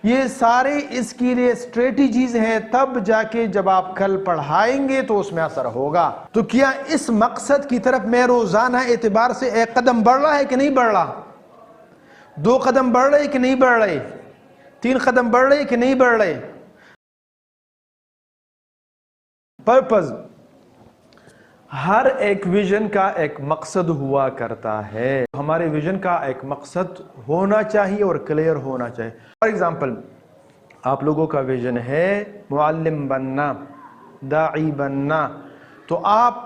یہ سارے اس کے لیے اسٹریٹجیز ہیں، تب جا کے جب آپ کل پڑھائیں گے تو اس میں اثر ہوگا۔ تو کیا اس مقصد کی طرف میں روزانہ اعتبار سے ایک قدم بڑھ رہا ہے کہ نہیں بڑھ رہا؟ 2 قدم بڑھ رہے کہ نہیں بڑھ رہے؟ 3 قدم بڑھ رہے کہ نہیں بڑھ رہے؟ پرپز، ہر ایک ویژن کا ایک مقصد ہوا کرتا ہے۔ ہمارے ویژن کا ایک مقصد ہونا چاہیے اور کلیئر ہونا چاہیے۔ فار ایگزامپل، آپ لوگوں کا ویژن ہے معلم بننا، داعی بننا، تو آپ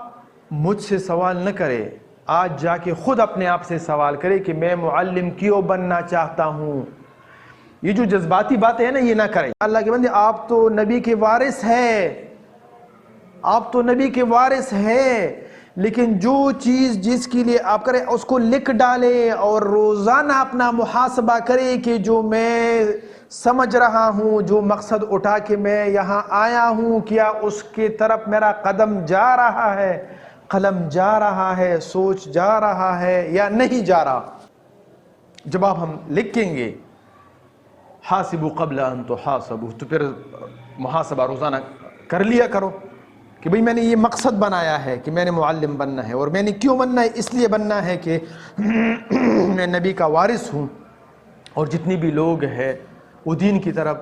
مجھ سے سوال نہ کریں، آج جا کے خود اپنے آپ سے سوال کریں کہ میں معلم کیوں بننا چاہتا ہوں۔ یہ جو جذباتی باتیں ہیں نا، یہ نہ کریں۔ اللہ کے بندے، آپ تو نبی کے وارث ہیں، آپ تو نبی کے وارث ہیں، لیکن جو چیز جس کے لیے آپ کریں اس کو لکھ ڈالیں اور روزانہ اپنا محاسبہ کریں کہ جو میں سمجھ رہا ہوں، جو مقصد اٹھا کے میں یہاں آیا ہوں، کیا اس کی طرف میرا قدم جا رہا ہے، قلم جا رہا ہے، سوچ جا رہا ہے یا نہیں جا رہا۔ جب آپ ہم لکھیں گے حاسبوا قبل ان تحاسبوا، تو پھر محاسبہ روزانہ کر لیا کرو کہ بھئی میں نے یہ مقصد بنایا ہے کہ میں نے معلم بننا ہے، اور میں نے کیوں بننا ہے؟ اس لیے بننا ہے کہ میں نبی کا وارث ہوں، اور جتنی بھی لوگ ہیں وہ دین کی طرف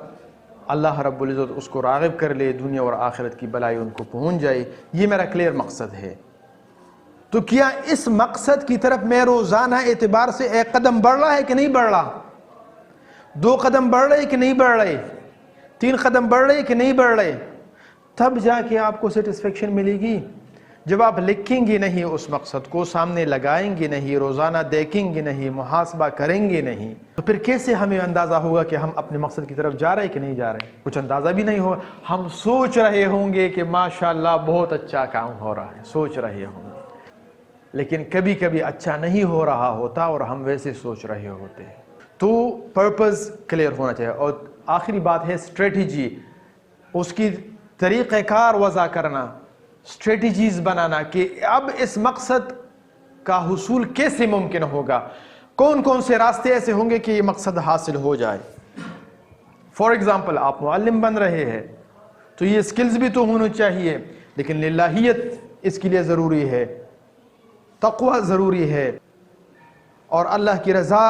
اللہ رب العزت اس کو راغب کر لے، دنیا اور آخرت کی بلائی ان کو پہنچ جائے، یہ میرا کلیئر مقصد ہے۔ تو کیا اس مقصد کی طرف میں روزانہ اعتبار سے ایک قدم بڑھ رہا ہے کہ نہیں بڑھ رہا؟ 2 قدم بڑھ رہے کہ نہیں بڑھ رہے؟ 3 قدم بڑھ رہے کہ نہیں بڑھ رہے؟ تب جا کے آپ کو سیٹسفیکشن ملے گی۔ جب آپ لکھیں گے نہیں، اس مقصد کو سامنے لگائیں گے نہیں، روزانہ دیکھیں گے نہیں، محاسبہ کریں گے نہیں، تو پھر کیسے ہمیں اندازہ ہوگا کہ ہم اپنے مقصد کی طرف جا رہے کہ نہیں جا رہے؟ کچھ اندازہ بھی نہیں ہوگا۔ ہم سوچ رہے ہوں گے کہ ماشاءاللہ بہت اچھا کام ہو رہا ہے، سوچ رہے ہوں گے، لیکن کبھی کبھی اچھا نہیں ہو رہا ہوتا اور ہم ویسے سوچ رہے ہوتے ہیں۔ تو پرپز کلیئر ہونا چاہیے۔ اور آخری بات ہے اسٹریٹجی، اس کی طریقہ کار وضع کرنا، اسٹریٹجیز بنانا کہ اب اس مقصد کا حصول کیسے ممکن ہوگا، کون کون سے راستے ایسے ہوں گے کہ یہ مقصد حاصل ہو جائے۔ فار ایگزامپل، آپ معلم بن رہے ہیں تو یہ سکلز بھی تو ہونی چاہیے، لیکن للہیت اس کے لیے ضروری ہے، تقوی ضروری ہے، اور اللہ کی رضا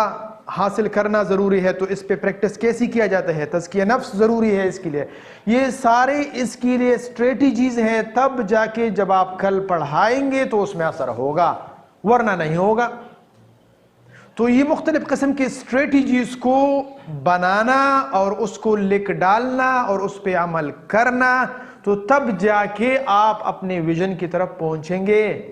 حاصل کرنا ضروری ہے۔ تو اس پہ پریکٹس کیسی کیا جاتا ہے؟ تزکیہ نفس ضروری ہے اس کے لیے۔ یہ سارے اس کے لیے اسٹریٹجیز ہیں، تب جا کے جب آپ کل پڑھائیں گے تو اس میں اثر ہوگا، ورنہ نہیں ہوگا۔ تو یہ مختلف قسم کے اسٹریٹجیز کو بنانا اور اس کو لکھ ڈالنا اور اس پہ عمل کرنا، تو تب جا کے آپ اپنے ویژن کی طرف پہنچیں گے۔